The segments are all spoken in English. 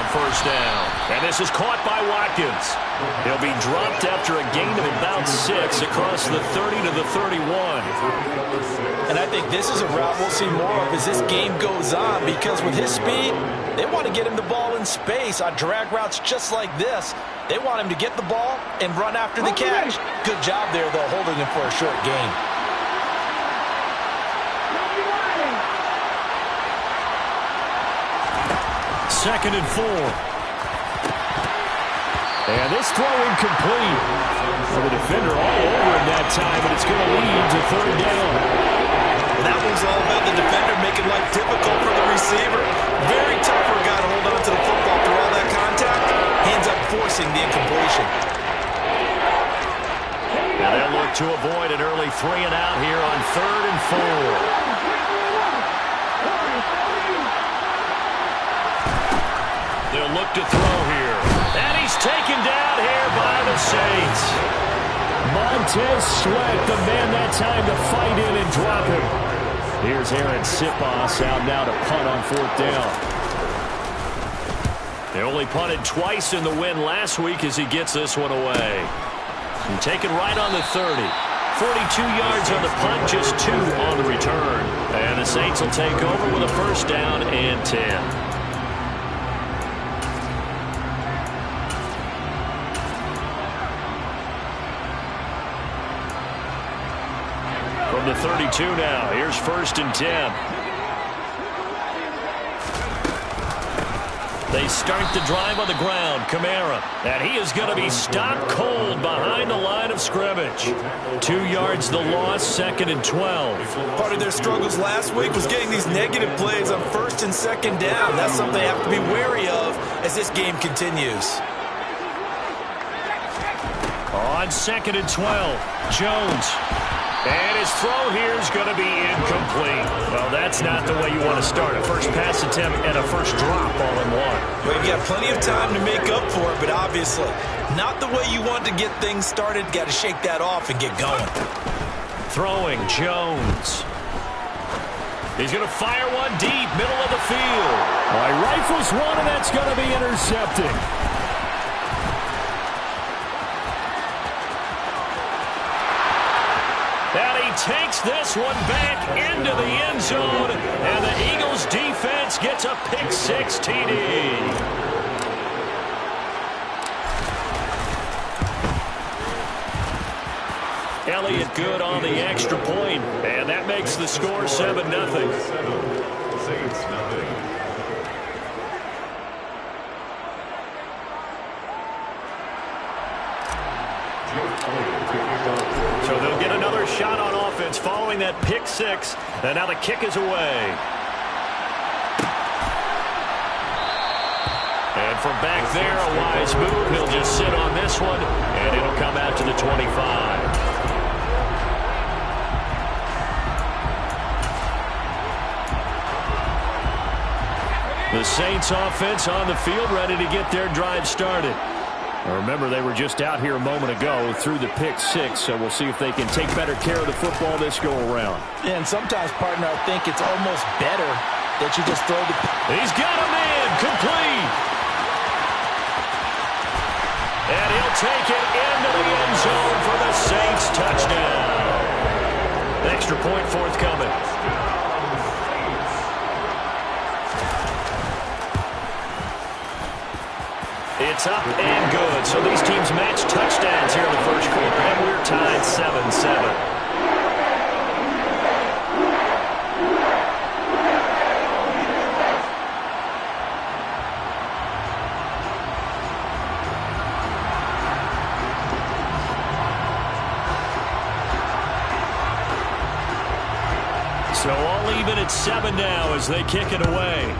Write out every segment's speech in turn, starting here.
first down. And this is caught by Watkins. He'll be dropped after a gain of about 6 across the 30 to the 31. And I think this is a route we'll see more of as this game goes on, because with his speed, they want to get him the ball in space on drag routes just like this. They want him to get the ball and run after the catch. Good job there, though, holding him for a short gain. Second and 4. And this throw incomplete. For the defender all over in that time, but it's going to lead to third down. That one's all about the defender making life difficult for the receiver. Very tough for a guy to hold on to the football through all that contact. Ends up forcing the incompletion. Now they'll look to avoid an early 3 and out here on third and 4. They'll look to throw here. And he's taken down here by the Saints. Montez Sweat, the man that time to fight in and drop him. Here's Aaron Sipos out now to punt on fourth down. They only punted twice in the win last week as he gets this one away. And taken right on the 30. 42 yards on the punt, just 2 on the return. And the Saints will take over with a first down and 10. From the 32 now, here's first and 10. They start the drive on the ground. Kamara, and he is going to be stopped cold behind the line of scrimmage. 2 yards the loss, second and 12. Part of their struggles last week was getting these negative plays on first and second down. That's something they have to be wary of as this game continues. On second and 12, Jones. And his throw here is going to be incomplete. Well, that's not the way you want to start. A first pass attempt and a first drop all in one. Well, you've got plenty of time to make up for it, but obviously not the way you want to get things started. Got to shake that off and get going. Throwing, Jones. He's going to fire one deep, middle of the field. All right, rifles one, and that's going to be intercepted. And he takes this one back into the end zone, and the Eagles defense gets a pick-6 TD. Elliott good on the extra point, and that makes the score 7-0. So they'll get another shot on offense following that pick-6, and now the kick is away. And from back there, a wise move. He'll just sit on this one, and it'll come out to the 25. The Saints offense on the field, ready to get their drive started. Remember, they were just out here a moment ago through the pick-6, so we'll see if they can take better care of the football this go-around. And sometimes, partner, I think it's almost better that you just throw the... He's got a man, complete. And he'll take it into the end zone for the Saints touchdown. Extra point forthcoming. It's up and good. So these teams match touchdowns here in the first quarter, and we're tied 7-7. So all even at 7 now as they kick it away.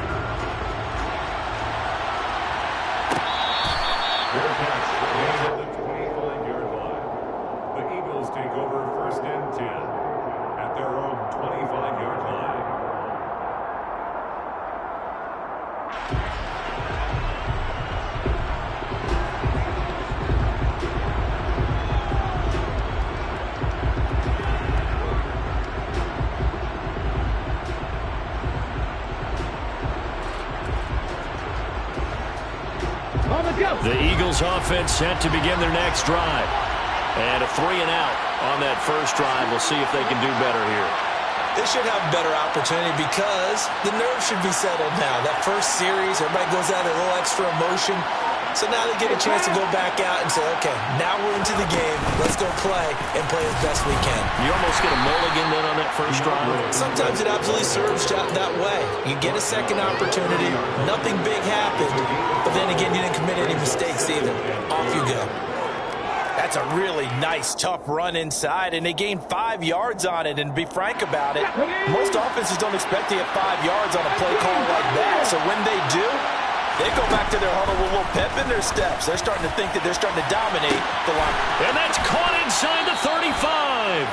The Eagles offense set to begin their next drive. And a 3 and out on that first drive. We'll see if they can do better here. They should have a better opportunity because the nerves should be settled now. That first series, everybody goes out a little extra emotion. So now they get a chance to go back out and say, okay, now we're into the game. Let's go play and play as best we can. You almost get a mulligan then on that first drive. Sometimes it absolutely serves that way. You get a second opportunity. Nothing big happened. But then again, you didn't commit any mistakes either. Off you go. That's a really nice, tough run inside, and they gained 5 yards on it. And to be frank about it, most offenses don't expect to get 5 yards on a play call like that. So when they do, they go back to their huddle with a little pep in their steps. They're starting to think that they're starting to dominate the line. And that's caught inside the 35.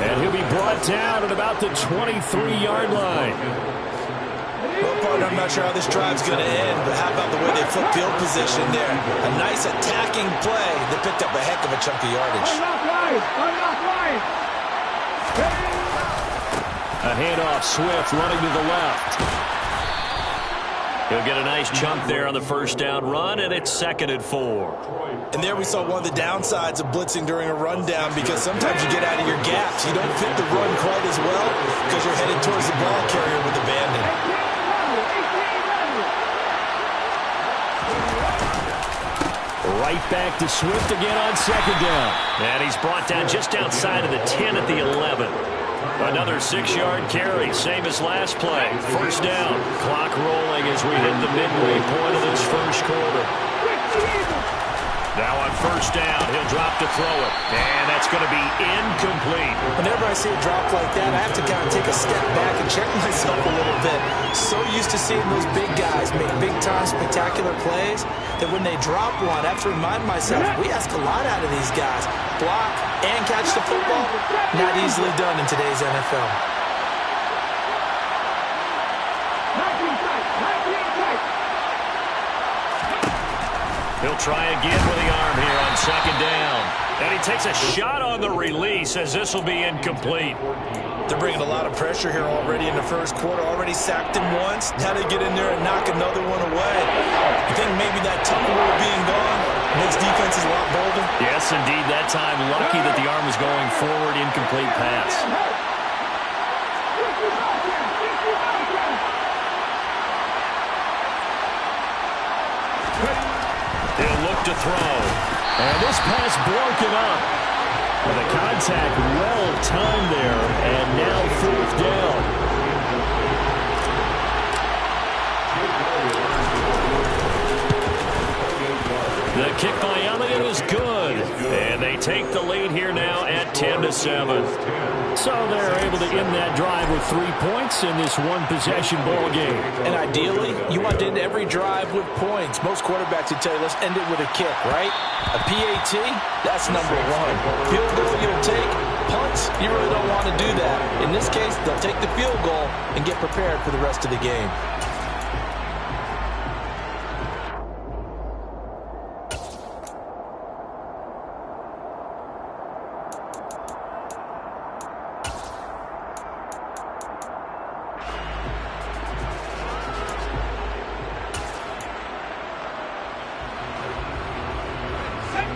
And he'll be brought down at about the 23-yard line. Well, partner, I'm not sure how this drive's going to end, but how about the way they flip field position there? A nice attacking play that picked up a heck of a chunk of yardage. A handoff, Swift running to the left. He'll get a nice chunk there on the first down run, and it's 2nd and 4. And there we saw one of the downsides of blitzing during a rundown, because sometimes you get out of your gaps. You don't fit the run quite as well because you're headed towards the ball carrier with abandon. Right back to Swift again on 2nd down. And he's brought down just outside of the 10 at the 11. Another 6-yard carry, same as last play. First down. Clock rolling as we hit the midway point of this first quarter. Now on first down, he'll drop to throw it. And that's going to be incomplete. Whenever I see a drop like that, I have to kind of take a step back and check myself a little bit. So used to seeing those big guys make big-time spectacular plays that when they drop one, I have to remind myself, we ask a lot out of these guys. Block and catch the football, not easily done in today's NFL. He'll try again with the arm here on 2nd down. And he takes a shot on the release as this will be incomplete. They're bringing a lot of pressure here already in the first quarter. Already sacked him once. Now they get in there and knock another one away. I think maybe that tuck rule being gone makes defenses a lot bolder. Yes, indeed. That time, lucky that the arm was going forward. Incomplete pass. He'll look to throw. And this pass broken up. And the contact well timed there. And now 4th down. The kick by Elliott is good. And they take the lead here now at 10-7. So they're able to end that drive with 3 points in this one-possession ball game. And ideally, you want to end every drive with points. Most quarterbacks would tell you, let's end it with a kick, right? A PAT, that's number 1. Field goal you'll take. Punts, you really don't want to do that. In this case, they'll take the field goal and get prepared for the rest of the game.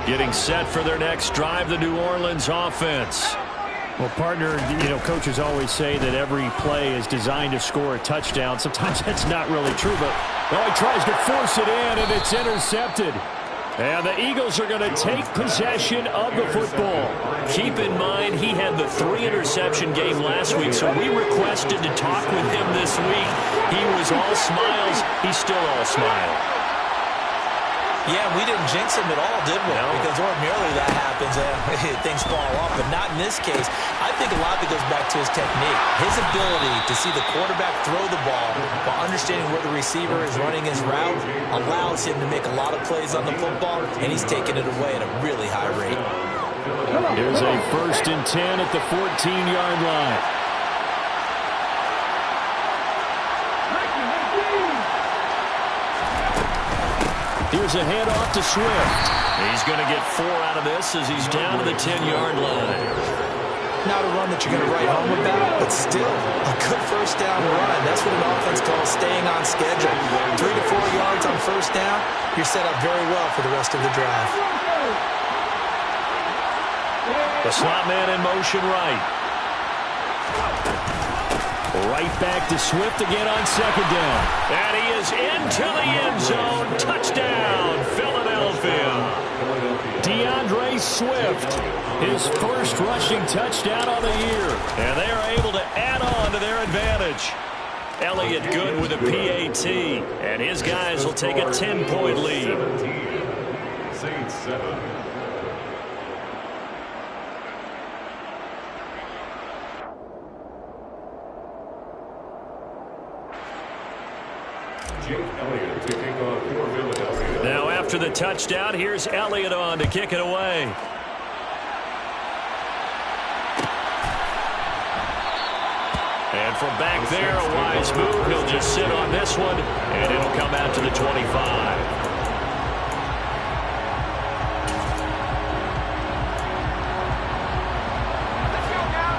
Getting set for their next drive, the New Orleans offense. Well, partner, coaches always say that every play is designed to score a touchdown. Sometimes that's not really true, but he tries to force it in, and it's intercepted. And the Eagles are going to take possession of the football. Keep in mind, he had the 3-interception game last week, so we requested to talk with him this week. He was all smiles. He's still all smile. Yeah, we didn't jinx him at all, did we? No. Because ordinarily that happens, things fall off, but not in this case. I think a lot of it goes back to his technique. His ability to see the quarterback throw the ball while understanding where the receiver is running his route allows him to make a lot of plays on the football, and he's taking it away at a really high rate. Here's a 1st and 10 at the 14-yard line. Here's a handoff to Swift. He's going to get 4 out of this as he's down to the 10-yard line. Not a run that you're going to write home about, but still a good first down run. That's what an offense calls staying on schedule. 3 to 4 yards on first touchdown, you're set up very well for the rest of the drive. The slot man in motion right. Right back to Swift again on second down. And he is into the end zone. Touchdown, Philadelphia. DeAndre Swift, his first rushing touchdown of the year. And they are able to add on to their advantage. Elliott good with a PAT. And his guys will take a 10-point lead. Saints 7. Now after the touchdown, here's Elliott on to kick it away. And from back there, a wise move. He'll just sit on this one, and it'll come out to the 25.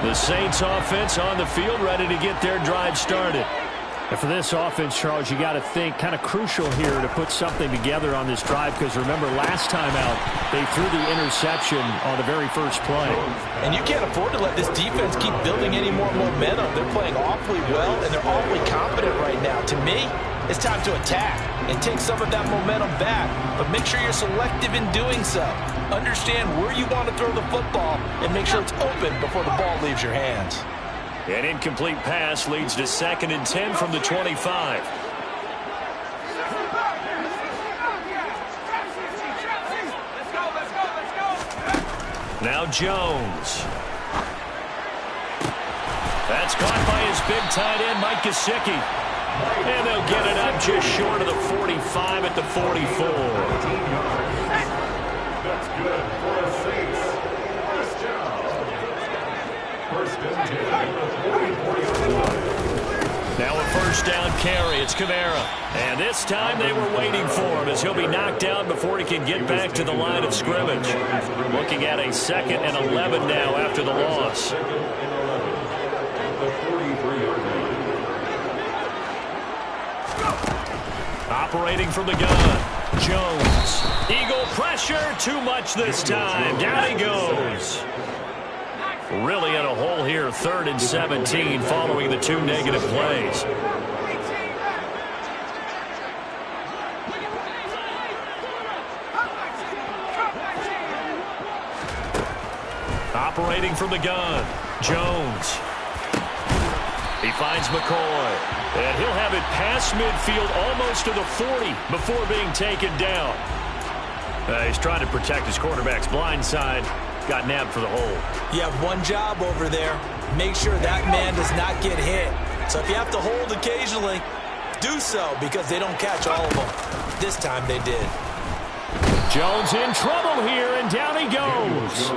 The Saints offense on the field, ready to get their drive started. And for this offense, Charles, you got to think kind of crucial here to put something together on this drive, because remember last time out they threw the interception on the very first play. And you can't afford to let this defense keep building any more momentum. They're playing awfully well, and they're awfully confident right now. To me, it's time to attack and take some of that momentum back, but make sure you're selective in doing so. Understand where you want to throw the football and make sure it's open before the ball leaves your hands. An incomplete pass leads to 2nd and 10 from the 25. Now Jones. That's caught by his big tight end, Mike Gesicki. And they'll get it up just short of the 45 at the 44. That's good for the Saints. First down. First and 10. Now a first down carry. It's Kamara. And this time they were waiting for him, as he'll be knocked down before he can get back to the line of scrimmage. Looking at a 2nd and 11 now after the loss. Operating from the gun. Jones. Eagle pressure. Too much this time. Down he goes. Really in a hole here, 3rd and 17 following the 2 negative plays. Operating from the gun, Jones. He finds McCoy, and he'll have it past midfield almost to the 40 before being taken down. He's trying to protect his quarterback's blind side. Got nabbed for the hole. You have one job over there. Make sure that man does not get hit. So if you have to hold occasionally, do so, because they don't catch all of them. This time they did. Jones in trouble here, and down he goes.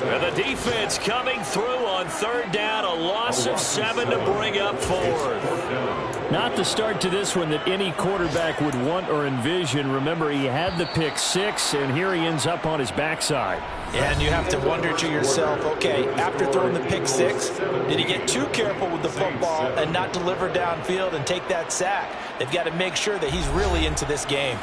And the defense coming through on 3rd down, a loss of 7 to bring up 4th. Not the start to this one that any quarterback would want or envision. Remember, he had the pick 6, and here he ends up on his backside. Yeah, and you have to wonder to yourself, okay, after throwing the pick 6, did he get too careful with the football and not deliver downfield and take that sack? They've got to make sure that he's really into this game.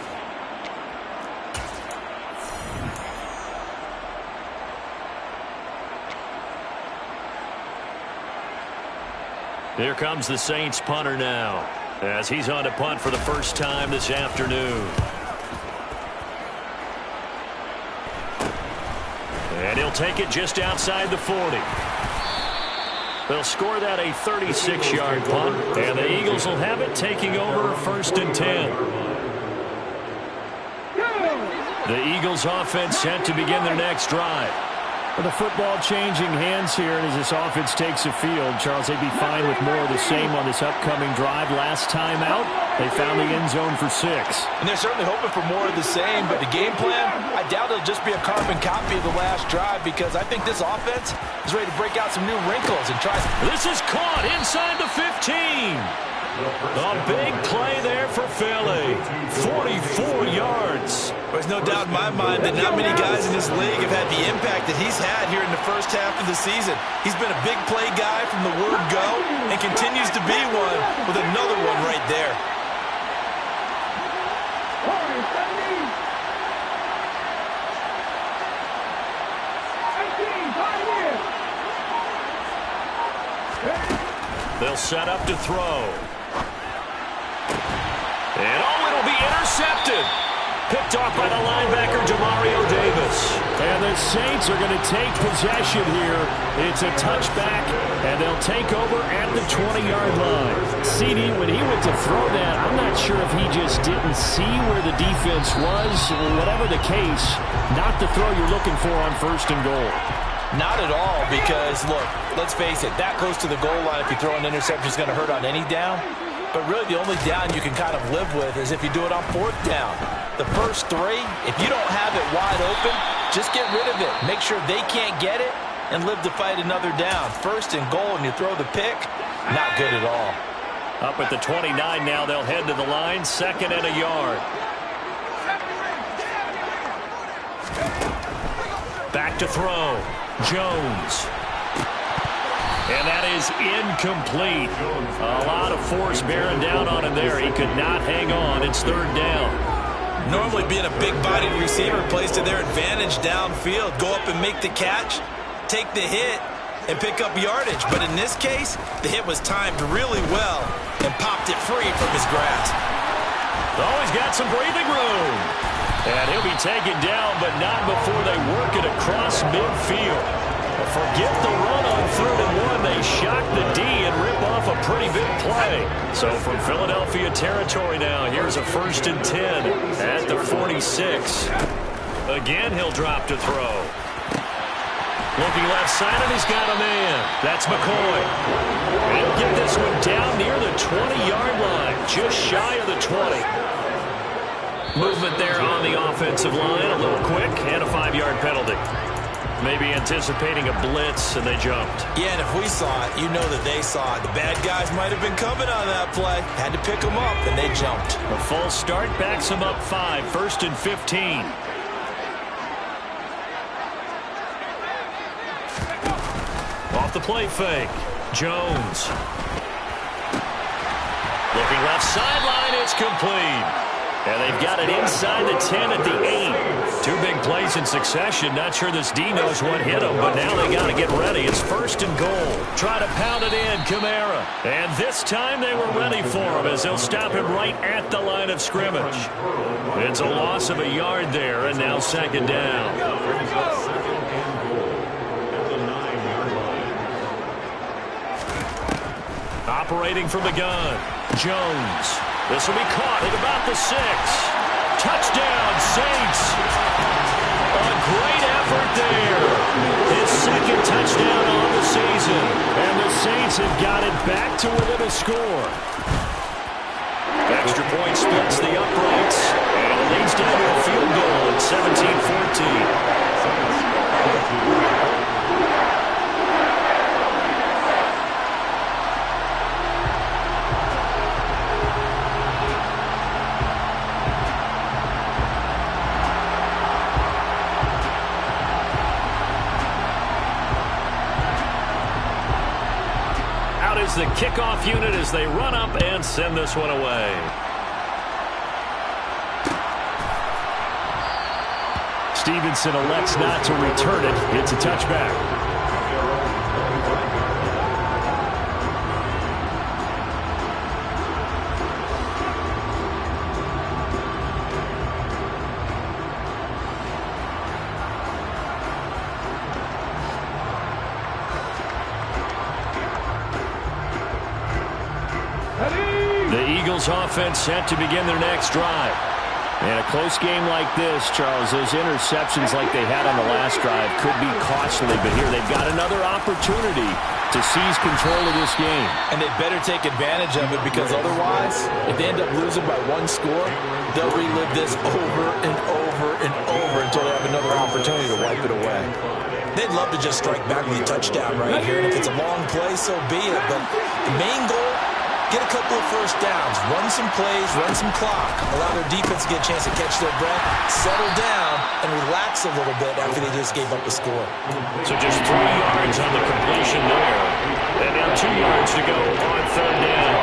Here comes the Saints punter now, as he's on to punt for the first time this afternoon. And he'll take it just outside the 40. They'll score that a 36-yard punt, and the Eagles will have it taking over 1st and 10. The Eagles offense set to begin their next drive. With the football changing hands here, and as this offense takes the field, Charles, they'd be fine with more of the same on this upcoming drive. Last time out, they found the end zone for 6. And they're certainly hoping for more of the same, but the game plan, I doubt it'll just be a carbon copy of the last drive, because I think this offense is ready to break out some new wrinkles and try. This is caught inside the 15. A big play there for Philly. 44 yards. There's no doubt in my mind that not many guys in this league have had the impact that he's had here in the first half of the season. He's been a big play guy from the word go and continues to be one with another one right there. set up to throw. And it'll be intercepted. Picked off by the linebacker, Demario Davis. And the Saints are going to take possession here. It's a touchback, and they'll take over at the 20-yard line. CD, when he went to throw that, I'm not sure if he just didn't see where the defense was. Whatever the case, not the throw you're looking for on 1st and goal. Not at all, because, look, let's face it, that close to the goal line, if you throw an interception, is going to hurt on any down. But really, the only down you can kind of live with is if you do it on 4th down. The first 3, if you don't have it wide open, just get rid of it. Make sure they can't get it and live to fight another down. 1st and goal, and you throw the pick, not good at all. Up at the 29 now, they'll head to the line, 2nd and a yard. Back to throw. Jones. And that is incomplete. A lot of force bearing down on him there. He could not hang on. It's 3rd down. Normally being a big-bodied receiver plays to their advantage downfield. Go up and make the catch, take the hit, and pick up yardage. But in this case, the hit was timed really well and popped it free from his grasp. Oh, he's got some breathing room. And he'll be taken down, but not before they work it across midfield. Forget the run on 3rd and 1. They shock the D and rip off a pretty big play. So from Philadelphia territory now, here's a 1st and 10 at the 46. Again, he'll drop to throw. Looking left side, and he's got a man. That's McCoy. He'll get this one down near the 20-yard line, just shy of the 20. Movement there on the offensive line, a little quick, and a 5-yard penalty. Maybe anticipating a blitz, and they jumped. Yeah, and if we saw it, you know that they saw it. The bad guys might have been coming on that play. Had to pick them up, and they jumped. A false start backs them up 5, 1st and 15. Off the play fake. Jones. Looking left sideline, it's complete. And they've got it inside the 10 at the 8. 2 big plays in succession. Not sure this D knows what hit him, but now they got to get ready. It's 1st and goal. Try to pound it in, Kamara. And this time they were ready for him as they'll stop him right at the line of scrimmage. It's a loss of a yard there, and now 2nd down. Operating from the gun, Jones. This will be caught at about the 6. Touchdown, Saints. A great effort there. His 2nd touchdown on the season. And the Saints have got it back to within a score. Extra point splits the uprights. And it leads down to a field goal at 17-14. The kickoff unit as they run up and send this one away. Stevenson elects not to return it. It's a touchback. Offense set to begin their next drive. And a close game like this, Charles, those interceptions like they had on the last drive could be costly, but here they've got another opportunity to seize control of this game. And they better take advantage of it, because otherwise, if they end up losing by 1 score, they'll relive this over and over and over until they have another opportunity to wipe it away. They'd love to just strike back with a touchdown right here, and if it's a long play, so be it. But the main goal, get a couple of 1st downs, run some plays, run some clock, allow their defense to get a chance to catch their breath, settle down, and relax a little bit after they just gave up the score. So just 3 yards on the completion there. And now 2 yards to go on 3rd down.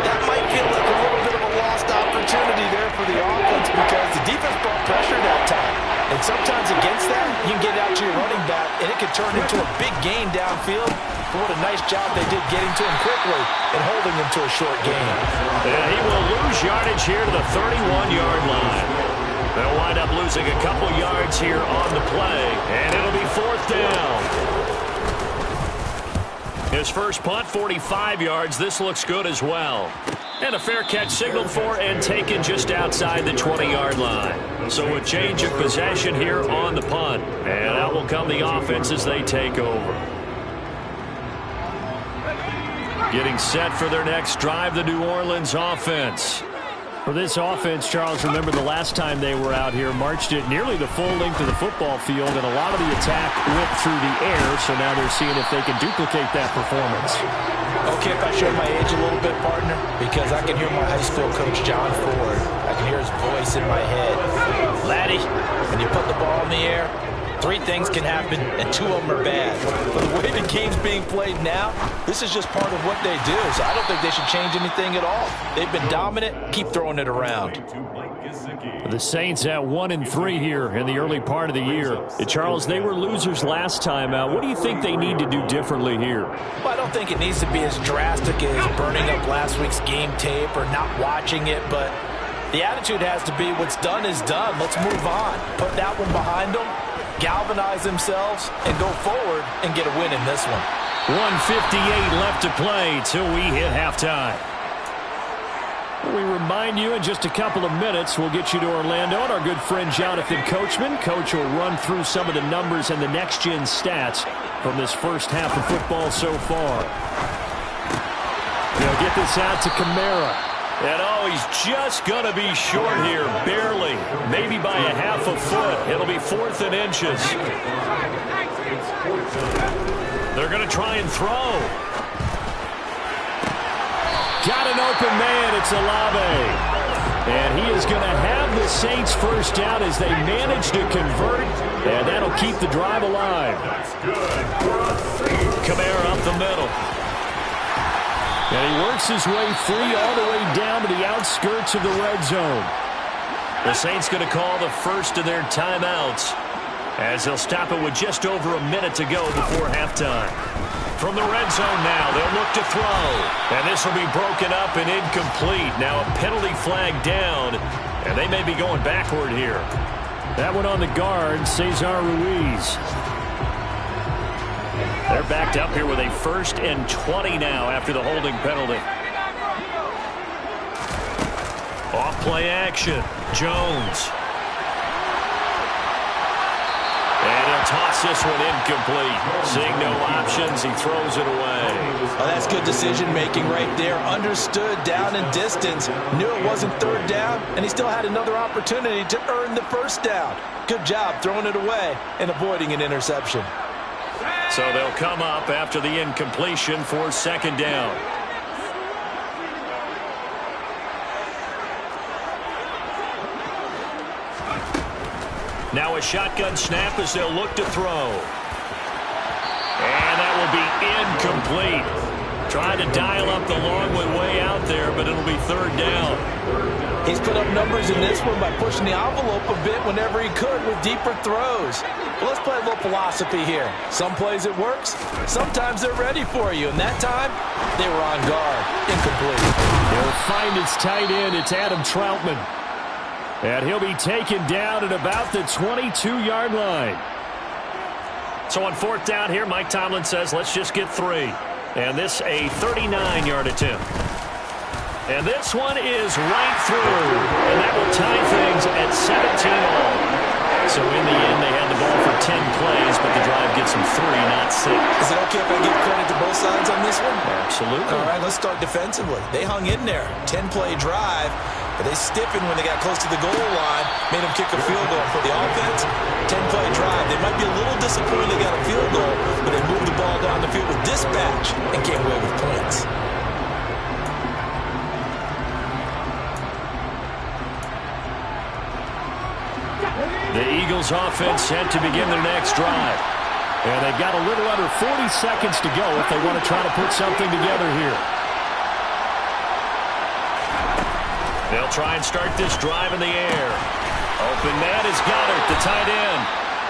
That might feel like a little bit of a lost opportunity there for the offense, because the defense brought pressure that time. And sometimes against that, you can get out to your running back, and it could turn into a big gain downfield. But what a nice job they did getting to him quickly and holding him to a short gain. And he will lose yardage here to the 31-yard line. They'll wind up losing a couple yards here on the play, and it'll be 4th down. His first punt, 45 yards. This looks good as well. And a fair catch signaled for and taken just outside the 20-yard line. So a change of possession here on the punt. And out will come the offense as they take over. Getting set for their next drive, the New Orleans offense. For this offense, Charles, remember the last time they were out here, marched it nearly the full length of the football field, and a lot of the attack went through the air, so now they're seeing if they can duplicate that performance. Okay, if I show my age a little bit, partner, because I can hear my high school coach, John Ford. I can hear his voice in my head. Laddie, when you put the ball in the air, 3 things can happen, and 2 of them are bad. But the way the game's being played now, this is just part of what they do. So I don't think they should change anything at all. They've been dominant. Keep throwing it around. The Saints at 1-3 here in the early part of the year. Charles, they were losers last time out. What do you think they need to do differently here? Well, I don't think it needs to be as drastic as burning up last week's game tape or not watching it, but the attitude has to be what's done is done. Let's move on. Put that one behind them. Galvanize themselves and go forward and get a win in this one. 1:58 left to play till we hit halftime. We remind you in just a couple of minutes we'll get you to Orlando and our good friend Jonathan Coachman. Coach will run through some of the numbers and the next-gen stats from this first half of football so far. They'll get this out to Kamara. And oh, he's just going to be short here, barely, maybe by a half a foot. It'll be 4th and inches. They're going to try and throw. Got an open man, it's Olave. And he is going to have the Saints first down as they manage to convert, and that'll keep the drive alive. Kamara up the middle. And he works his way free all the way down to the outskirts of the red zone. The Saints going to call the first of their timeouts as they'll stop it with just over a minute to go before halftime. From the red zone now, they'll look to throw. And this will be broken up and incomplete. Now a penalty flag down, and they may be going backward here. That one on the guard, Cesar Ruiz. They're backed up here with a 1st and 20 now after the holding penalty. Off play action. Jones. And he'll toss this one incomplete. Seeing no options, he throws it away. Well, that's good decision-making right there. Understood down and distance. Knew it wasn't 3rd down, and he still had another opportunity to earn the 1st down. Good job throwing it away and avoiding an interception. So they'll come up after the incompletion for 2nd down. Now a shotgun snap as they'll look to throw. And that will be incomplete. Trying to dial up the long way out there, but it'll be 3rd down. He's put up numbers in this one by pushing the envelope a bit whenever he could with deeper throws. Well, let's play a little philosophy here. Some plays it works. Sometimes they're ready for you. And that time, they were on guard. Incomplete. He'll find his tight end. It's Adam Troutman. And he'll be taken down at about the 22-yard line. So on 4th down here, Mike Tomlin says, let's just get 3. And this a 39-yard attempt. And this one is right through. And that will tie things at 17-all. So in the end, they had the ball for 10 plays, but the drive gets them 3, not 6. Is it okay if I give credit to both sides on this one? Absolutely. All right, let's start defensively. They hung in there. 10-play drive, but they stiffened when they got close to the goal line, made them kick a field goal. For the offense, 10-play drive. They might be a little disappointed they got a field goal, but they moved the ball down the field with dispatch and came away with points. The Eagles offense set to begin their next drive. And they've got a little under 40 seconds to go if they want to try to put something together here. They'll try and start this drive in the air. Open man is Goddard, the tight end.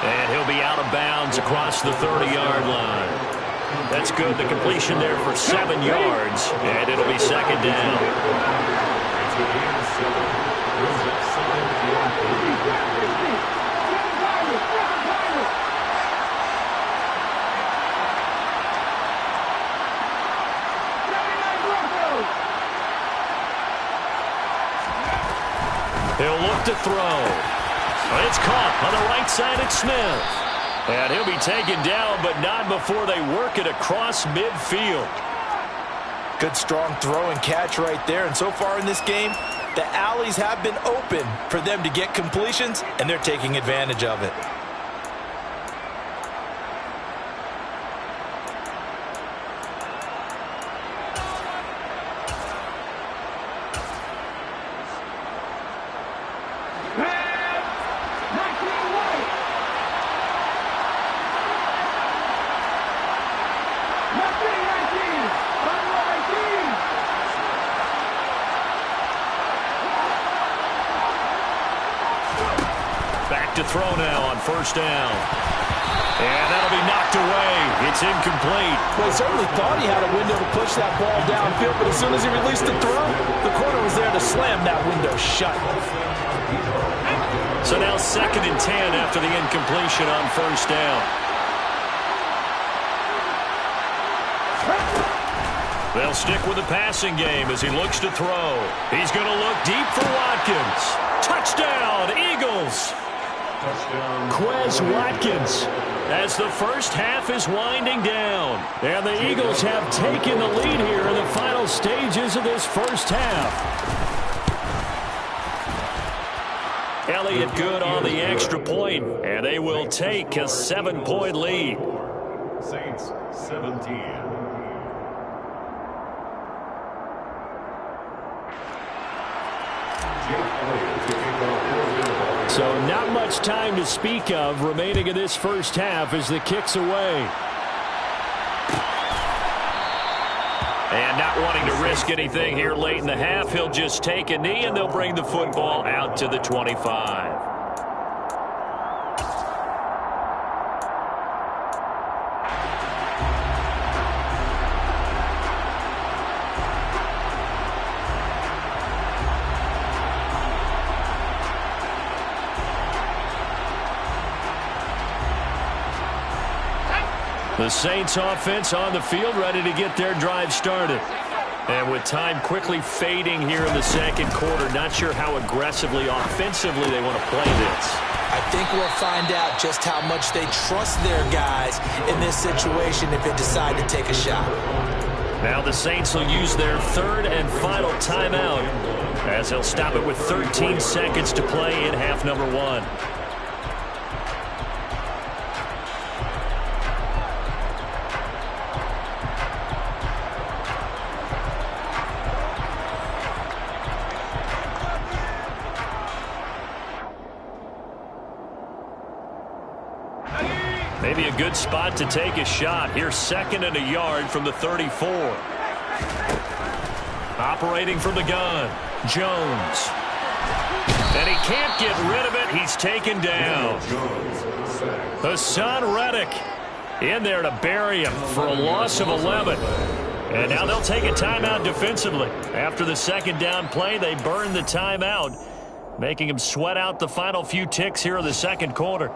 And he'll be out of bounds across the 30-yard line. That's good. The completion there for 7 yards, and it'll be second down. He'll look to throw. It's caught on the right side at Smith. And he'll be taken down, but not before they work it across midfield. Good strong throw and catch right there. And so far in this game, the alleys have been open for them to get completions, and they're taking advantage of it. Back to throw now on first down. And that'll be knocked away. It's incomplete. Well, he certainly thought he had a window to push that ball downfield, but as soon as he released the throw, the corner was there to slam that window shut. So now 2nd and 10 after the incompletion on first down. They'll stick with the passing game as he looks to throw. He's going to look deep for Watkins. Touchdown, Eagles. Quez Watkins, as the first half is winding down. And the Eagles have taken the lead here in the final stages of this first half. Elliott good on the extra point, and they will take a 7-point lead. Saints 17. So not much time to speak of remaining in this first half as the kick's away. And not wanting to risk anything here late in the half, he'll just take a knee and they'll bring the football out to the 25. The Saints offense on the field, ready to get their drive started. And with time quickly fading here in the second quarter, not sure how aggressively, offensively they want to play this. I think we'll find out just how much they trust their guys in this situation if they decide to take a shot. Now the Saints will use their 3rd and final timeout as they'll stop it with 13 seconds to play in half number 1. Maybe a good spot to take a shot. Here's 2nd and a yard from the 34. Operating from the gun, Jones. And he can't get rid of it. He's taken down. Hassan Reddick in there to bury him for a loss of 11. And now they'll take a timeout defensively. After the 2nd down play, they burn the timeout, making him sweat out the final few ticks here in the second quarter.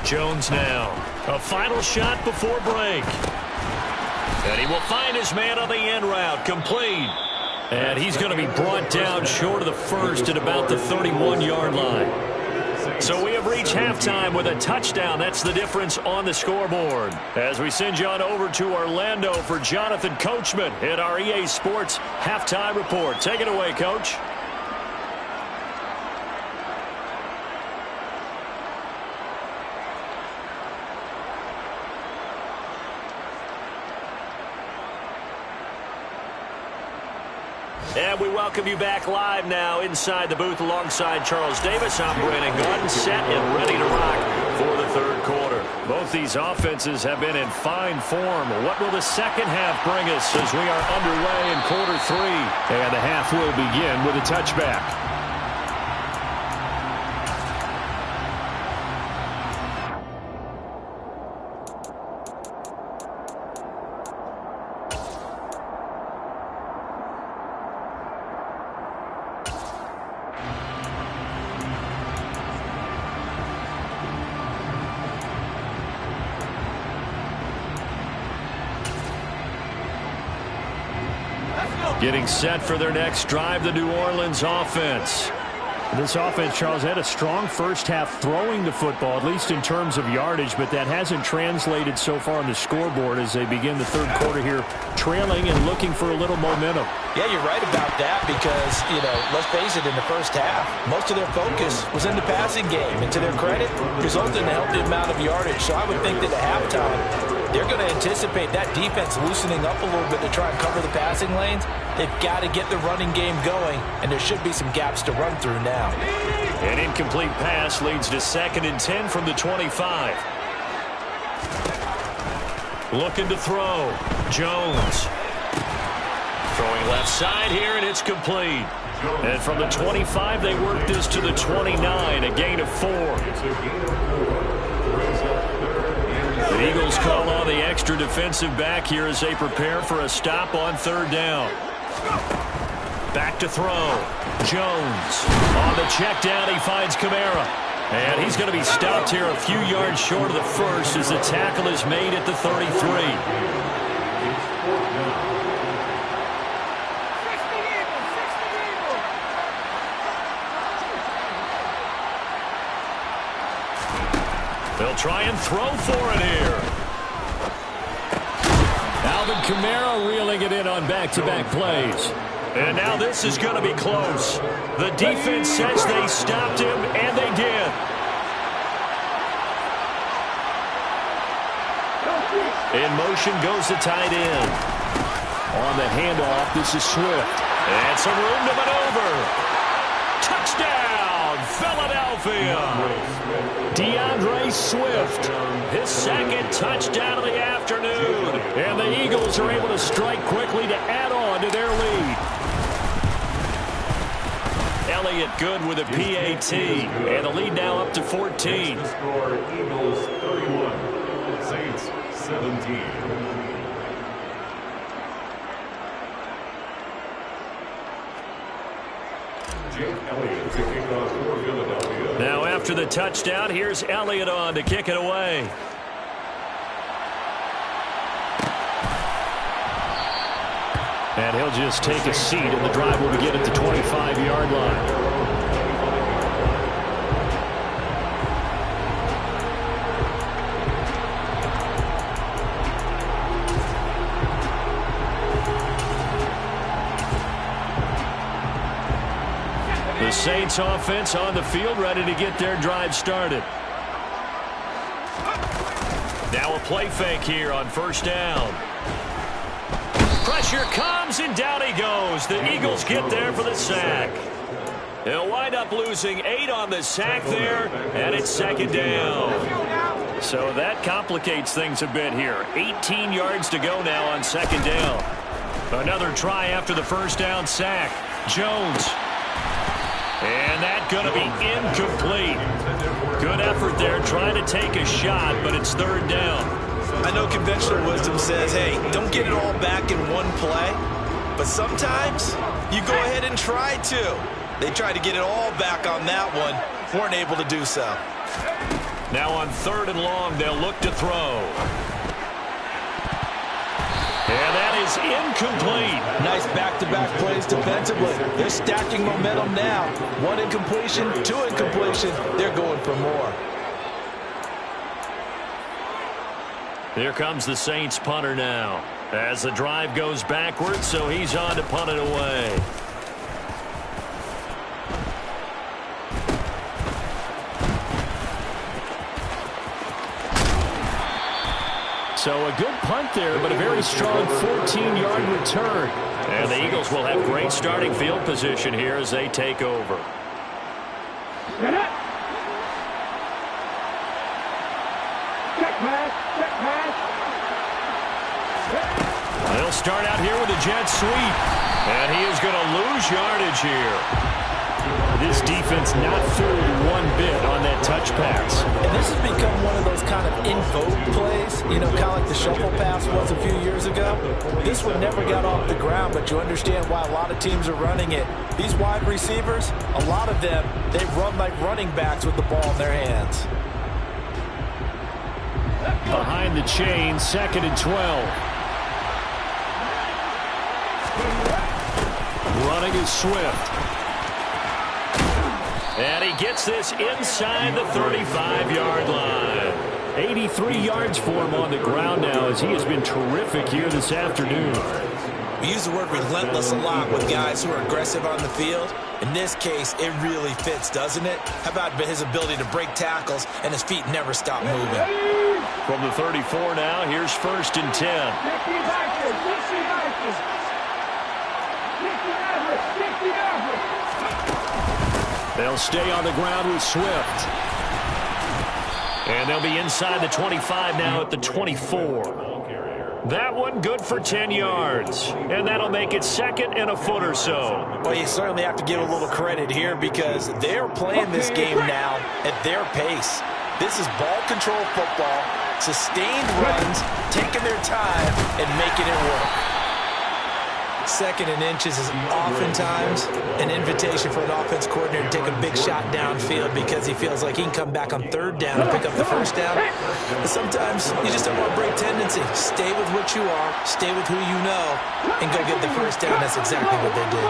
Jones now. A final shot before break. And he will find his man on the end route. Complete. And he's going to be brought down short of the first at about the 31-yard line. So we have reached halftime with a touchdown. That's the difference on the scoreboard. As we send you on over to Orlando for Jonathan Coachman at our EA Sports Halftime Report. Take it away, Coach. And we welcome you back live now inside the booth alongside Charles Davis. I'm Brandon Gordon, set and ready to rock for the third quarter. Both Both these offenses have been in fine form. What will the second half bring us as we are underway in quarter 3? And the half will begin with a touchback. Getting set for their next drive, the New Orleans offense. This offense, Charles, had a strong first half throwing the football, at least in terms of yardage, but that hasn't translated so far on the scoreboard as they begin the third quarter here, trailing and looking for a little momentum. Yeah, you're right about that because, let's face it, in the first half, most of their focus was in the passing game. And to their credit, resulted in a healthy amount of yardage. So I would think that at halftime, they're going to anticipate that defense loosening up a little bit to try and cover the passing lanes. They've got to get the running game going, and there should be some gaps to run through now. An incomplete pass leads to 2nd and 10 from the 25. Looking to throw. Jones. Throwing left side here, and it's complete. And from the 25, they work this to the 29, a gain of 4. The Eagles call on the extra defensive back here as they prepare for a stop on 3rd down. Back to throw. Jones. On the check down, he finds Kamara. And he's going to be stopped here a few yards short of the first as the tackle is made at the 33. They'll try and throw for it here. Alvin Kamara reeling it in on back-to-back plays. And now this is going to be close. The defense says they stopped him, and they did. In motion goes the tight end. On the handoff, this is Swift. And some room to maneuver. Touchdown, Philadelphia. DeAndre Swift, his 2nd touchdown of the afternoon. And the Eagles are able to strike quickly to add on to their lead. Elliott good with a PAT. And the lead now up to 14. Score Eagles 31, Saints 17. Now after the touchdown, here's Elliott on to kick it away. And he'll just take a seat, and the drive will begin at the 25-yard line. The Saints offense on the field, ready to get their drive started. Now a play fake here on 1st down. Pressure comes, and down he goes. The Eagles get there for the sack. They'll wind up losing 8 on the sack there, and it's 2nd down. So that complicates things a bit here. 18 yards to go now on 2nd down. Another try after the 1st down sack. Jones. And that's going to be incomplete. Good effort there trying to take a shot, but it's 3rd down. I know conventional wisdom says, hey, don't get it all back in one play. But sometimes you go ahead and try to. They tried to get it all back on that one. Weren't able to do so. Now on 3rd and long, they'll look to throw. And that is incomplete. Nice back-to-back plays defensively. They're stacking momentum now. 1 incompletion, 2 incompletion. They're going for more. Here comes the Saints punter now. As the drive goes backwards, so he's on to punt it away. So a good punt there, but a very strong 14-yard return. And the Eagles will have great starting field position here as they take over. Check, man. They'll start out here with a jet sweep. And he is going to lose yardage here. This defense not fooled one bit on that touch pass. And this has become one of those kind of in vogue plays, you know, kind of like the shuffle pass was a few years ago. This one never got off the ground, but you understand why a lot of teams are running it. These wide receivers, a lot of them, they run like running backs with the ball in their hands. Behind the chain, 2nd and 12. Running is Swift. And he gets this inside the 35-yard line. 83 yards for him on the ground now as he has been terrific here this afternoon. We use the word relentless a lot with guys who are aggressive on the field. In this case, it really fits, doesn't it? How about his ability to break tackles and his feet never stop moving? From the 34 now, here's 1st and 10. They'll stay on the ground with Swift. And they'll be inside the 25 now at the 24. That one good for 10 yards. And that'll make it 2nd and a foot or so. Well, you certainly have to give a little credit here because they're playing this game now at their pace. This is ball control football, sustained runs, taking their time, and making it work. 2nd and inches is oftentimes an invitation for an offense coordinator to take a big shot downfield because he feels like he can come back on 3rd down and pick up the 1st down. But sometimes you just don't want to break tendency. Stay with what you are, stay with who you know, and go get the 1st down. That's exactly what they did.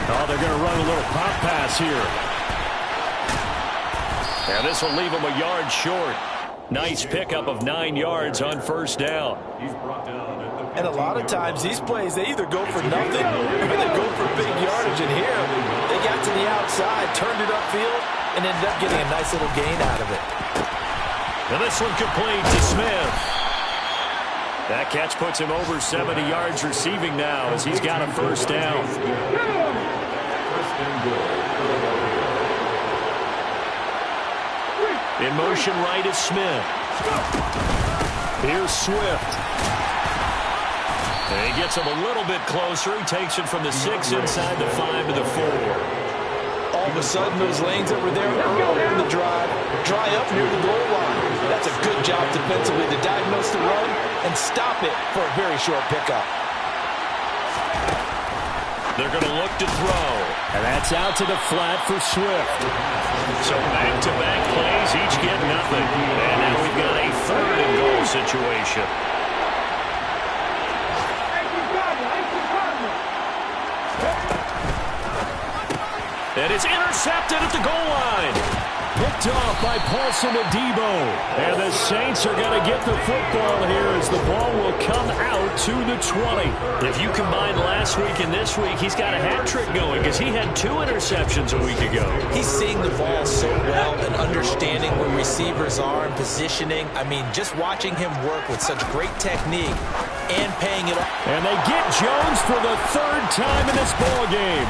Oh, they're going to run a little pop pass here. And this will leave him a yard short. Nice pickup of 9 yards on 1st down. And a lot of times these plays, they either go for nothing or they go for big yardage. And here, they got to the outside, turned it upfield, and ended up getting a nice little gain out of it. And this one complete to Smith. That catch puts him over 70 yards receiving now as he's got a 1st down. In motion right is Smith. Here's Swift. And he gets him a little bit closer. He takes it from the 6 inside the 5 to the 4. All of a sudden, those lanes that were there earlier in the drive dry up near the goal line. That's a good job defensively to diagnose the run and stop it for a very short pickup. They're going to look to throw. And that's out to the flat for Swift. So back-to-back plays, each get nothing. And now we've got a 3rd and goal situation. And it's intercepted at the goal line. Picked off by Paulson Adebo. And the Saints are going to get the football here as the ball will come out to the 20. If you combine last week and this week, he's got a hat trick going because he had 2 interceptions a week ago. He's seeing the ball so well and understanding where receivers are and positioning. I mean, just watching him work with such great technique and paying it off. And they get Jones for the 3rd time in this ball game.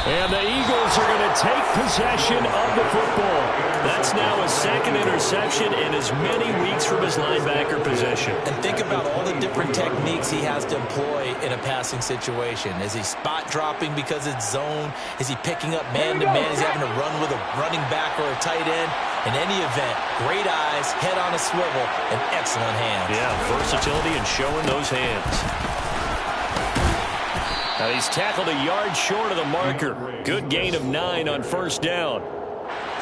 And the Eagles are going to take possession of the football. That's now a 2nd interception in as many weeks from his linebacker position. And think about all the different techniques he has to employ in a passing situation. Is he spot dropping because it's zone? Is he picking up man-to-man? Is he having to run with a running back or a tight end? In any event, great eyes, head on a swivel, and excellent hands. Yeah, versatility and showing those hands. Now he's tackled a yard short of the marker. Good gain of 9 on 1st down.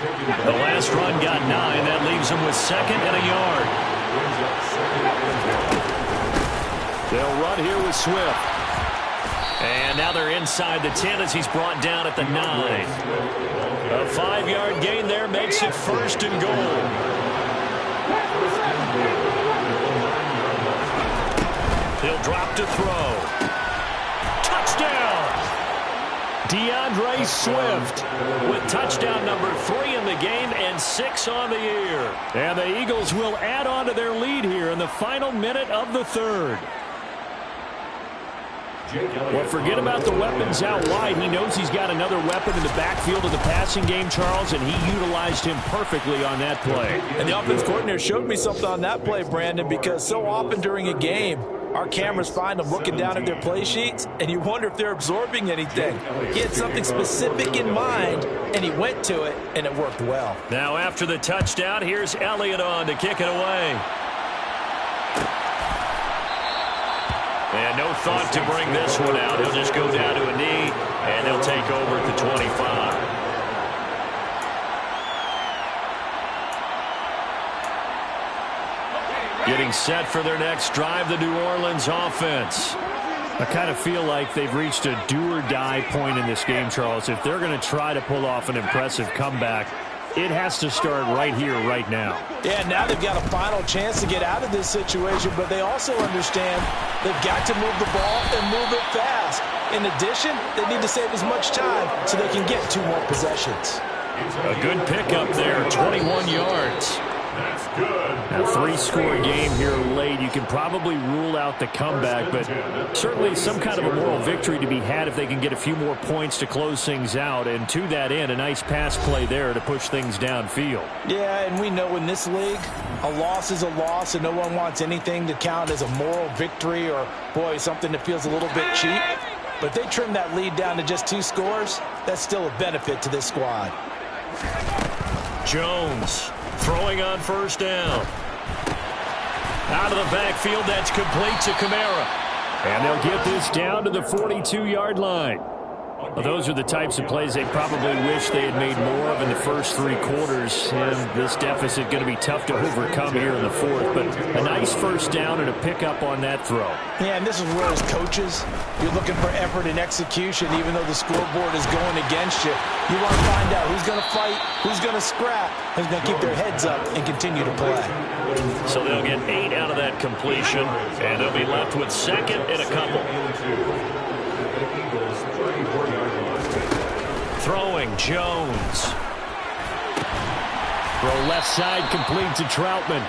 The last run got 9. That leaves him with 2nd and a yard. They'll run here with Swift. And now they're inside the 10 as he's brought down at the 9. A 5-yard gain there makes it 1st and goal. He'll drop to throw. Touchdown! DeAndre Swift with touchdown number 3 in the game and 6 on the year. And the Eagles will add on to their lead here in the final minute of the 3rd. Well, forget about the weapons out wide. He knows he's got another weapon in the backfield of the passing game, Charles, and he utilized him perfectly on that play. And the offense coordinator showed me something on that play, Brandon, because so often during a game, our cameras find them looking down at their play sheets, and you wonder if they're absorbing anything. He had something specific in mind, and he went to it, and it worked well. Now after the touchdown, here's Elliott on to kick it away. And no thought to bring this one out. He'll just go down to a knee, and they'll take over at the 25. Getting set for their next drive, the New Orleans offense. I kind of feel like they've reached a do-or-die point in this game, Charles. If they're going to try to pull off an impressive comeback, it has to start right here, right now. Yeah, now they've got a final chance to get out of this situation, but they also understand they've got to move the ball and move it fast. In addition, they need to save as much time so they can get 2 more possessions. A good pickup there, 21 yards. That's good. A 3-score game here late. You can probably rule out the comeback, but certainly some kind of a moral victory to be had if they can get a few more points to close things out. And to that end, a nice pass play there to push things downfield. Yeah, and we know in this league, a loss is a loss, and no one wants anything to count as a moral victory or, boy, something that feels a little bit cheap. But they trim that lead down to just 2 scores. That's still a benefit to this squad. Jones throwing on first down. Out of the backfield, that's complete to Kamara. And they'll get this down to the 42-yard line. Well, those are the types of plays they probably wish they had made more of in the first 3 quarters. And this deficit going to be tough to overcome here in the 4th. But a nice first down and a pickup on that throw. Yeah, and this is where as coaches, you're looking for effort and execution, even though the scoreboard is going against you. You want to find out who's going to fight, who's going to scrap, who's going to keep their heads up and continue to play. So they'll get 8 out of that completion, and they'll be left with 2nd and a couple. Throwing, Jones. Throw left side complete to Troutman.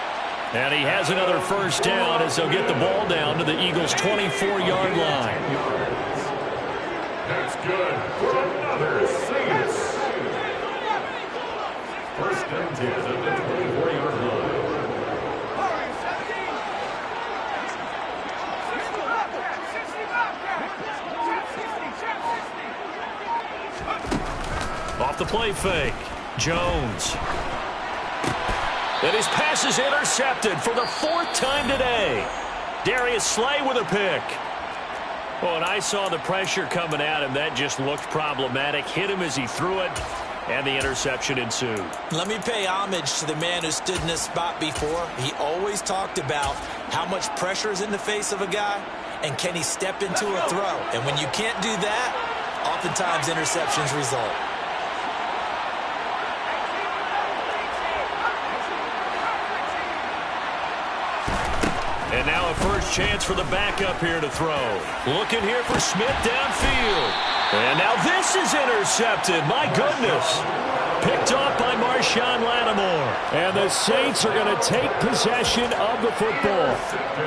And he has another first down as they'll get the ball down to the Eagles' 24-yard line. That's good for another Saints. First and 10 at the 24-yard line. Off the play fake, Jones. And his pass is intercepted for the 4th time today. Darius Slay with a pick. Well, and I saw the pressure coming at him. That just looked problematic. Hit him as he threw it, and the interception ensued. Let me pay homage to the man who stood in this spot before. He always talked about how much pressure is in the face of a guy, and can he step into a throw. And when you can't do that, oftentimes interceptions result. And now a first chance for the backup here to throw. Looking here for Smith downfield. And now this is intercepted. My goodness. Picked off by Marshawn Lattimore. And the Saints are going to take possession of the football.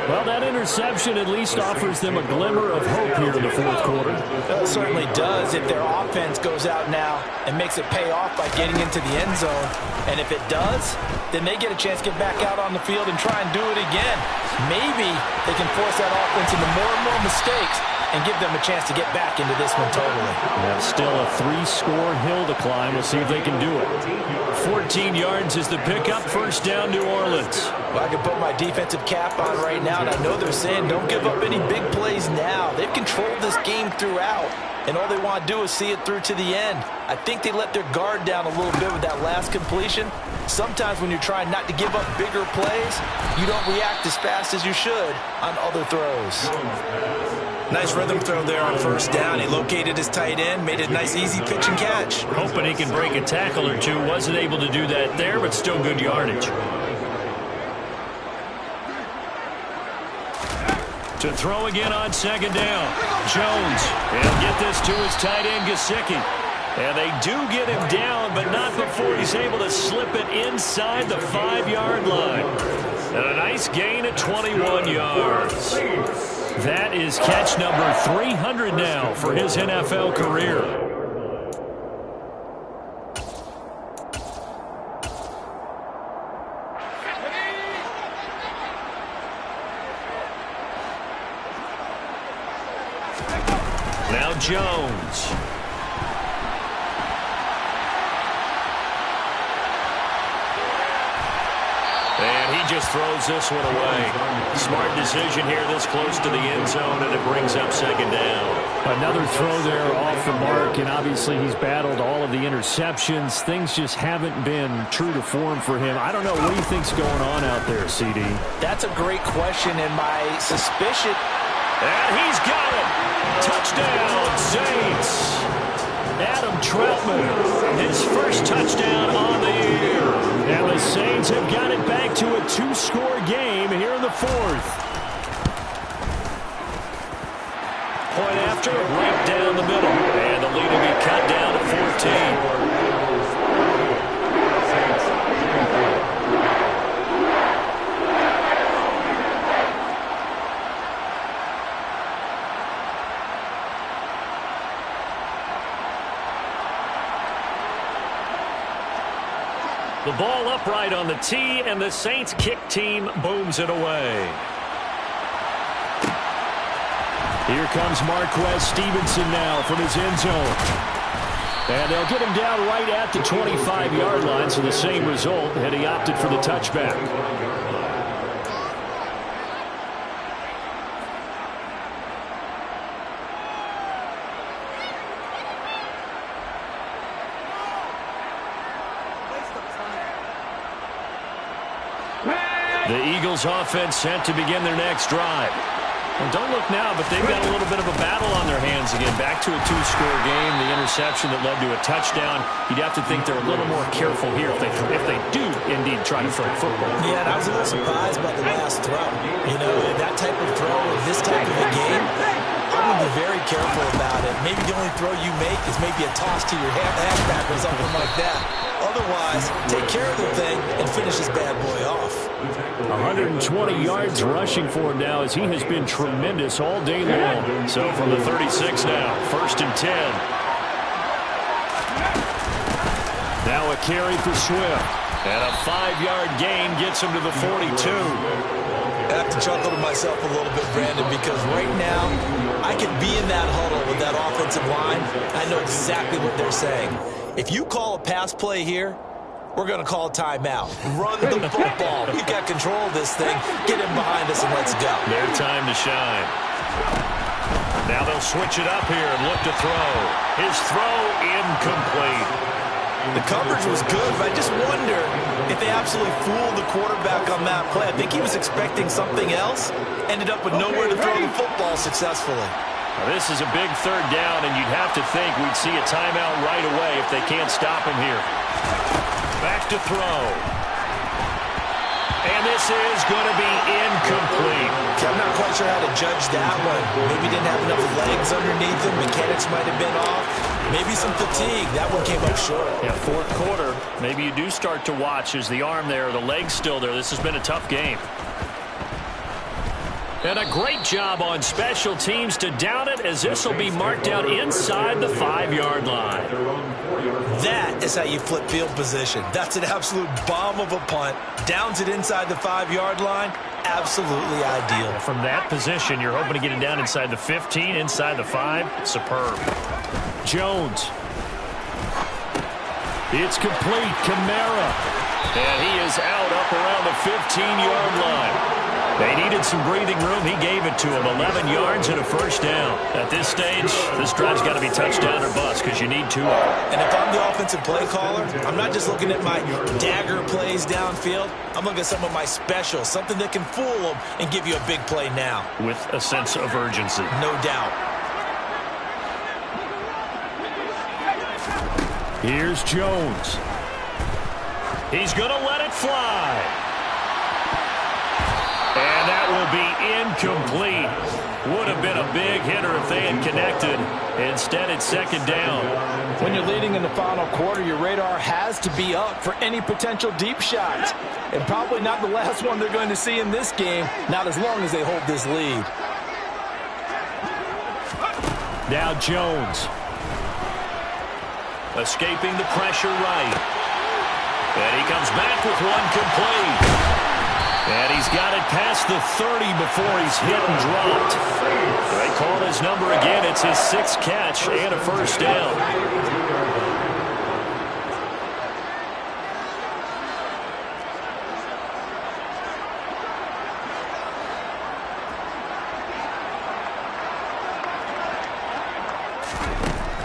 Well, that interception at least offers them a glimmer of hope here in the 4th quarter. It certainly does if their offense goes out now and makes it pay off by getting into the end zone. And if it does, then they get a chance to get back out on the field and try and do it again. Maybe they can force that offense into more and more mistakes and give them a chance to get back into this one totally. Yeah, still a 3-score hill to climb. We'll see if they can do it. 14 yards is the pickup. First down, New Orleans. Well, I can put my defensive cap on right now, and I know they're saying don't give up any big plays now. They've controlled this game throughout, and all they want to do is see it through to the end. I think they let their guard down a little bit with that last completion. Sometimes when you're trying not to give up bigger plays, you don't react as fast as you should on other throws. Nice rhythm throw there on first down. He located his tight end, made a nice easy pitch and catch. Hoping he can break a tackle or two. Wasn't able to do that there, but still good yardage. To throw again on second down. Jones. He'll get this to his tight end, Gesicki. And they do get him down, but not before he's able to slip it inside the 5-yard line. And a nice gain at 21 yards. That is catch number 300 now for his NFL career. Now Jones. And he just throws this one away. Smart decision here this close to the end zone, and it brings up second down. Another throw there off the mark, and obviously he's battled all of the interceptions. Things just haven't been true to form for him. I don't know. What do you think's going on out there, CD? That's a great question, and my suspicion... And he's got it. Touchdown, Saints. Adam Troutman, his first touchdown on the year. And the Saints have got it back to a 2-score game here in the fourth. Point after, right down the middle. And the lead will be cut down to 14. The ball upright on the tee, and the Saints kick team booms it away. Here comes Marquez Stevenson now from his end zone. And they'll get him down right at the 25-yard line, so the same result had he opted for the touchback. The Eagles offense set to begin their next drive. And don't look now, but they've got a little bit of a battle on their hands again. Back to a 2-score game. The interception that led to a touchdown. You'd have to think they're a little more careful here if they do indeed try to throw football. Yeah, and I was a little surprised about the last throw. You know, that type of throw in this type of a game, I'm going to be very careful about it. Maybe the only throw you make is maybe a toss to your halfback or something like that. Otherwise, take care of the thing and finish this bad boy off. 120 yards rushing for him now as he has been tremendous all day long. So from the 36 now, 1st and 10. Now a carry for Swift. And a 5-yard gain gets him to the 42. I have to chuckle to myself a little bit, Brandon, because right now I could be in that huddle with that offensive line. I know exactly what they're saying. If you call a pass play here, we're going to call a timeout. Run the football. We've got control of this thing. Get him behind us and let's go. Their time to shine. Now they'll switch it up here and look to throw. His throw incomplete. The coverage was good, but I just wonder if they absolutely fooled the quarterback on that play. I think he was expecting something else. Ended up with nowhere to throw the football successfully. Now, this is a big 3rd down, and you'd have to think we'd see a timeout right away if they can't stop him here. Back to throw. And this is going to be incomplete. I'm not quite sure how to judge that one. Maybe didn't have enough legs underneath him. Mechanics might have been off. Maybe some fatigue. That one came up short. Yeah, 4th quarter. Maybe you do start to watch. Is the arm there, the leg's still there? This has been a tough game. And a great job on special teams to down it, as this will be marked out inside the 5-yard line. That is how you flip field position. That's an absolute bomb of a punt. Downs it inside the 5-yard line. Absolutely ideal. From that position, you're hoping to get it down inside the 15, inside the 5. Superb. Jones. It's complete. Kamara. And he is out up around the 15-yard line. They needed some breathing room. He gave it to him. 11 yards and a 1st down. At this stage, this drive's got to be touchdown or bust because you need 2 of them. And if I'm the offensive play caller, I'm not just looking at my dagger plays downfield. I'm looking at some of my specials, something that can fool them and give you a big play now. With a sense of urgency. No doubt. Here's Jones. He's going to let it fly. And that will be incomplete. Would have been a big hitter if they had connected. Instead, it's 2nd down. When you're leading in the final quarter, your radar has to be up for any potential deep shots. And probably not the last one they're going to see in this game, not as long as they hold this lead. Now Jones. Escaping the pressure right. And he comes back with one complete. And he's got it past the 30 before he's hit and dropped. They call his number again. It's his 6th catch and a first down.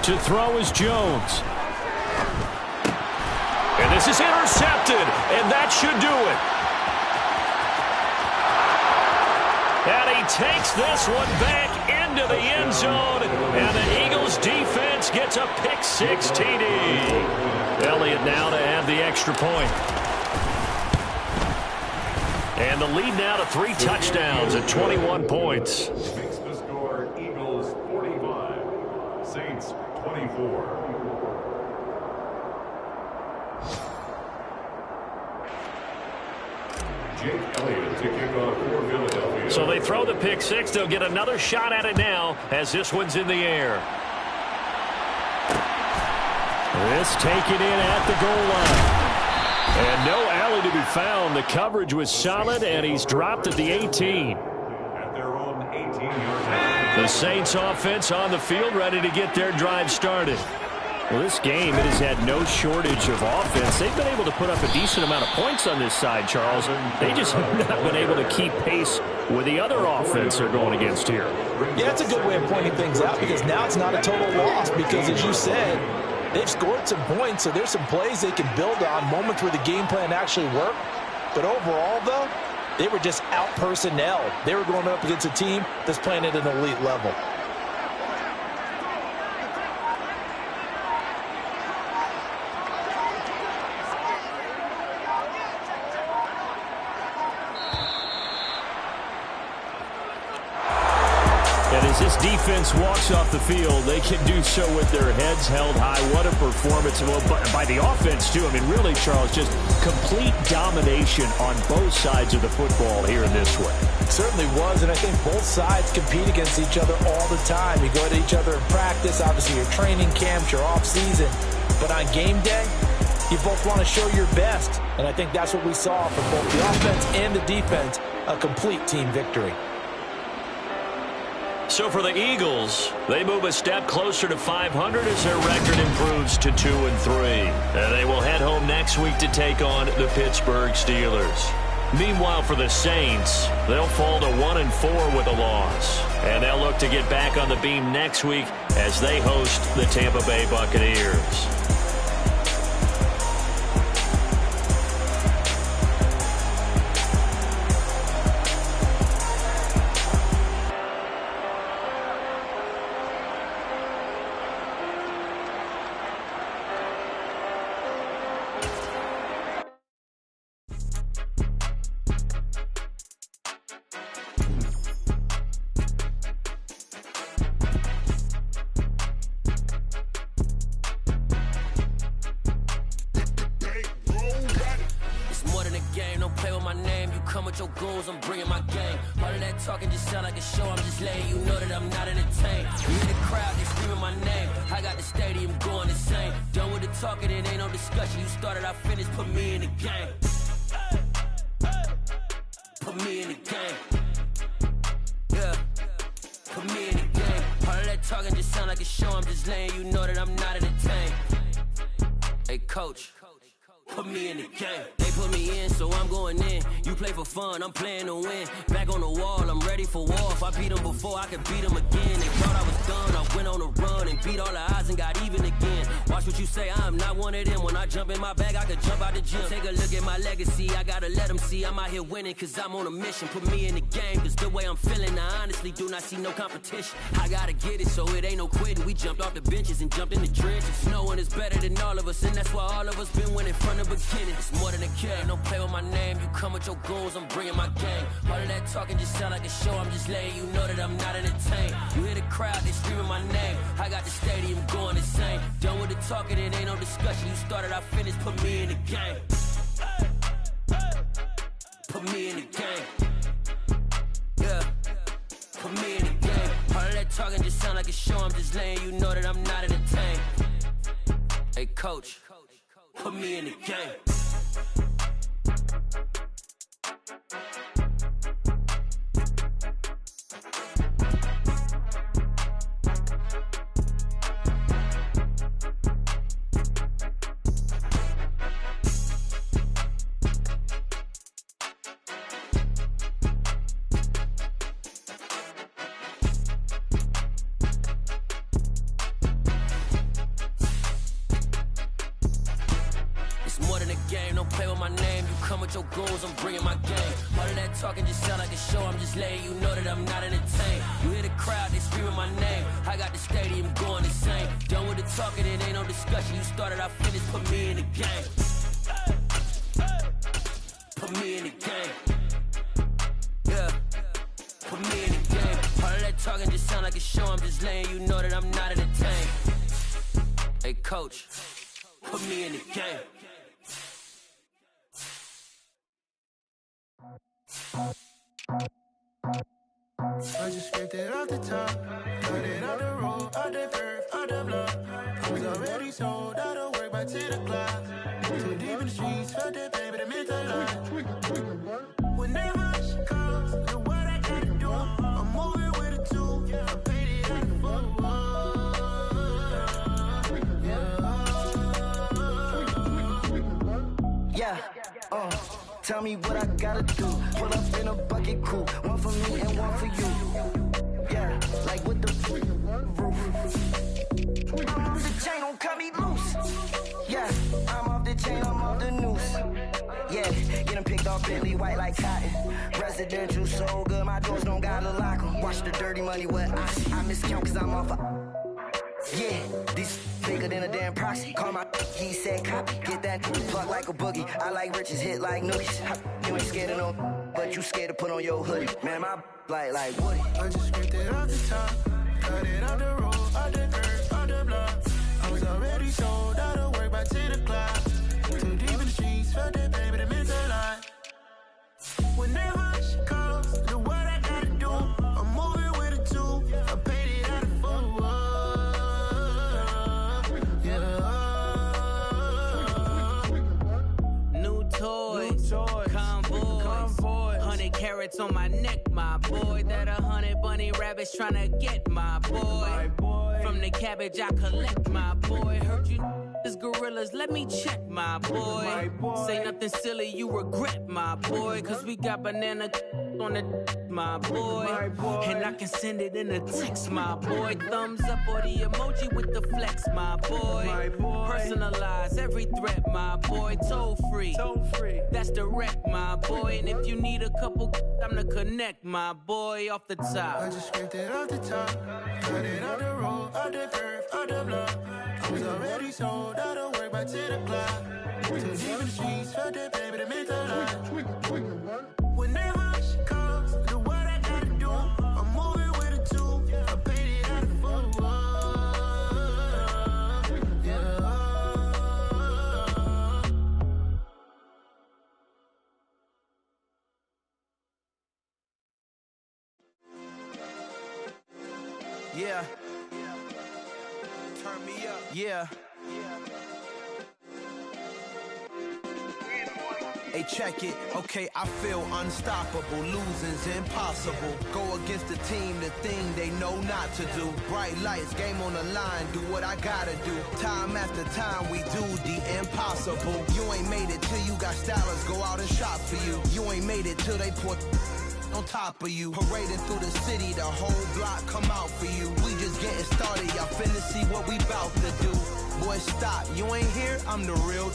To throw is Jones. And this is intercepted, and that should do it. And he takes this one back into the end zone, and the Eagles defense gets a pick-6 TD. Elliott now to add the extra point. And the lead now to 3 touchdowns at 21 points. Makes the score Eagles 45, Saints 24. Jake Elliott to kick off for Philadelphia. So they throw the pick-6. They'll get another shot at it now as this one's in the air. This taken in at the goal line. And no alley to be found. The coverage was solid, and he's dropped at the 18. At their own 18-yard line. The Saints offense on the field ready to get their drive started. Well, this game, it has had no shortage of offense. They've been able to put up a decent amount of points on this side, Charles. They just have not been able to keep pace with the other offense they're going against here. Yeah, that's a good way of pointing things out because now it's not a total loss because, as you said, they've scored some points, so there's some plays they can build on, moments where the game plan actually worked. But overall, though, they were just out-personnel. They were going up against a team that's playing at an elite level. As this defense walks off the field, they can do so with their heads held high. What a performance. Well, by the offense, too. I mean, really, Charles, just complete domination on both sides of the football here in this one. It certainly was, and I think both sides compete against each other all the time. You go at each other in practice, obviously your training camps, your off-season. But on game day, you both want to show your best. And I think that's what we saw from both the offense and the defense, a complete team victory. So for the Eagles, they move a step closer to 500 as their record improves to 2-3. And they will head home next week to take on the Pittsburgh Steelers. Meanwhile, for the Saints, they'll fall to 1-4 with a loss. And they'll look to get back on the beam next week as they host the Tampa Bay Buccaneers. I'm playing to win. Back on the wall, I'm ready for war. If I beat them before, I could beat them again. They thought I was done. I went on a run and beat all the odds and got even again. Watch what you say, I'm not one of them. When I jump in my bag, I could jump out the gym. Take a look at my legacy, I gotta let them see I'm out here winning, cause I'm on a mission. Put me in the game, cause the way I'm feeling, I honestly do not see no competition. I gotta get it, so it ain't no quitting. We jumped off the benches and jumped in the trenches. No one is better than all of us, and that's why all of us been winning from the beginning. It's more than a game, don't play with my name. You come with your goons, I'm bringing my game. All of that talking just sound like a show. I'm just letting you know that I'm not entertained. You hear the crowd, they screaming my name. I got the stadium going insane. Done with the talking, it ain't no discussion. You started, I finished, put me in the game. Put me in the game. Yeah. Put me in the game. All of that talking just sound like a show. I'm just letting you know that I'm not entertained. Hey, coach, put me in the game. Your goals, I'm bringing my game. All of that talking just sound like a show. I'm just letting you know that I'm not entertained. You hear the crowd, they screaming my name. I got the stadium going insane. Done with the talking, it ain't no discussion. You started, I finished, put me in the game. Put me in the game. Yeah, put me in the game. All of that talking just sound like a show. I'm just letting you know that I'm not entertained. Hey, coach, put me in the game. I just scraped it off the top, cut it out the road, out the curve, out the block. I was already sold out of work by 10 o'clock. Too deep in the streets, felt that baby, that meant a lot. Whenever she calls, do what I gotta do. I'm moving with a two, I paid it out the full. Yeah, tell me what I gotta do. Pull up in a bucket crew, one for me and one for you. Yeah, like with the roof. I'm off the chain, don't cut me loose. Yeah, I'm off the chain, I'm off the noose. Yeah, getting picked off Bentley white like cotton. Residential so good, my doors don't gotta lock 'em. Watch the dirty money where I miscount cause I'm off yeah, these bigger than a damn proxy. Call my he said copy. Get that fuck like a boogie. I like riches, hit like noogies. You ain't scared of no, but you scared to put on your hoodie. Man, my like Woody. I just scraped it off the top, cut it out the road, out the curve, out the block. I was already sold out of work by 10 o'clock. Too deep in the streets, felt that baby, that meant a lot. Whenever she calls, do what I gotta do. I'm moving with a two, I paid it out of full. Convoys, 100 carats on my neck, my boy. That 100 bunny rabbits tryna get my boy. From the cabbage I collect, my boy. Heard you is gorillas, let me check, my boy. Say nothing silly, you regret, my boy. Cause we got banana on the my boy. And I can send it in a text, my boy. Thumbs up or the emoji with the flex, my boy. Personalize every threat, my boy. Toll free, that's direct, my boy. And if you need a couple, I'm the connect, my boy. Off the top, I just scraped it off the top, cut it out the road, out the curve, out the block. I was already sold out of work by 10 o'clock. Too deep in the streets, felt that baby, that meant a lot. Whenever she calls, do what I gotta do. I'm moving with a two, I paid it out of full. Yeah. Turn me up. Yeah. Hey, check it. Okay, I feel unstoppable. Losing's impossible. Go against the team, the thing they know not to do. Bright lights, game on the line. Do what I gotta do. Time after time, we do the impossible. You ain't made it till you got stylers go out and shop for you. You ain't made it till they put on top of you. Parading through the city, the whole block come out for you. We just getting started, y'all finna see what we bout to do. Boy, stop, you ain't here, I'm the real